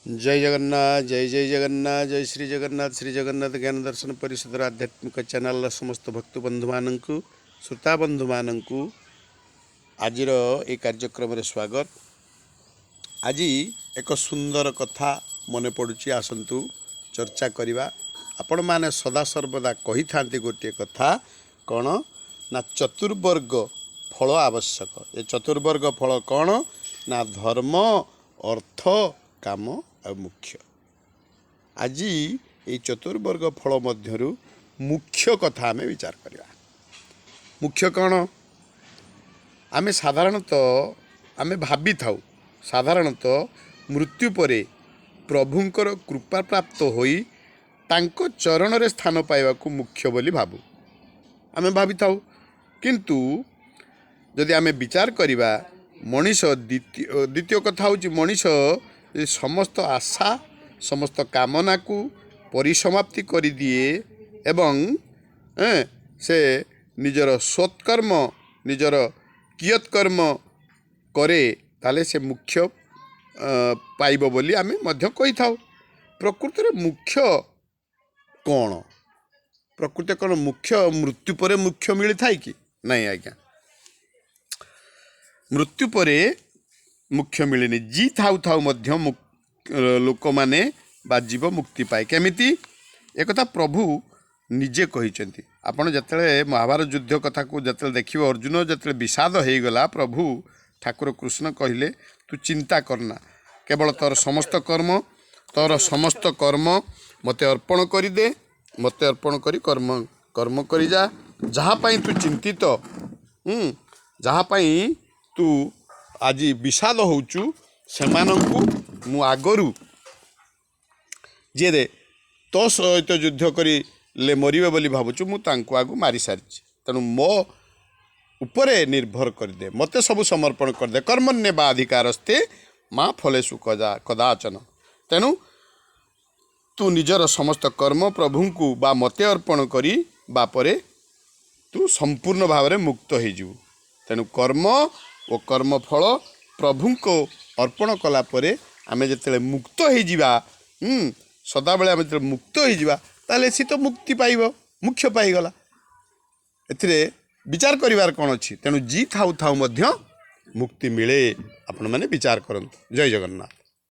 जय जगन्नाथ जय जय जगन्नाथ जय श्री जगन्नाथ ज्ञान दर्शन परिषद आध्यात्मिक चैनल समस्त भक्त बंधु मान श्रोता बंधु मान आज ये कार्यक्रम स्वागत। आज एक सुंदर कथा मन पड़ुची, आसतु चर्चा करवा। आपण माने सदा सर्वदा कही था गोटे कथा कौन ना चतुर्वर्ग फल आवश्यक। ये चतुर्वर्ग फल कौन ना धर्म अर्थ काम और मुख्य। आज ये चतुर्वर्ग फल मध्यरु मुख्य कथा आमे विचार करवा। मुख्य कौन आमे साधारणतः आमे भावी थाउ साधारणतः मृत्यु परे प्रभुंकर कृपा प्राप्त होई तांको चरण रे स्थान पाइबा को मुख्य बोली भाबू आमे भावी थाउ। किंतु जदि आमे विचार करिबा मनीष द्वितीय कथा होची मनीष समस्त आशा समस्त कामना को परिसमाप्ति करि दिए एवं से निजर सत्कर्म निजर कियत्कर्म करे ताले से मुख्य पाइब बोली आमे मध्य कहि थाउ। प्रकृति रे मुख्य कौन प्रकृति कौन मुख्य मृत्यु परे मुख्य मिली थाए कि नहीं आज्ञा। मृत्यु परे मुख्य मिलनी जी थाउ थाउ मध्य लोक माने बा जीव मुक्ति पाए केमिति एक प्रभु निजे कहिसेंती। आपण जतले महाभारत युद्ध कथा को जतले देखिबो अर्जुन जतले विषाद हो गला प्रभु ठाकुर कृष्ण कहिले तू चिंता करना केवल तोर समस्त कर्म मते अर्पण करि दे मते अर्पण करी कर्म करी जा जहाँ पाई तू चिंतित जहाँ पाई तू आज विषाद होचु सेमानंकु मु आगरू जे दे तो सहित युद्ध करी ले मरिबे बोली भावुछु मु तांको आगु मारी सारिछि। तेणु मो उपरे निर्भर कर दे मते सब समर्पण कर दे कर्मण्य बा अधिकारस्ते माँ फलेषु कदाचन। तेणु तू निजर समस्त कर्म प्रभुंकु बा मते अर्पण करी बापरे तू संपूर्ण भाव में मुक्त हो जीवु। तेणु कर्म और कर्मफल प्रभु को अर्पण कला परे आमे जतले मुक्त हो जीवा सदाबेले आमे जतले मुक्त हो जीवा ताले सी तो मुक्ति पाइब मुख्य पाइगला। एथिरे विचार करिवार कोन अछि। तेणु जी थाउ थाउ मध्य मुक्ति मिले। आपण माने विचार करंतु। जय जगन्नाथ।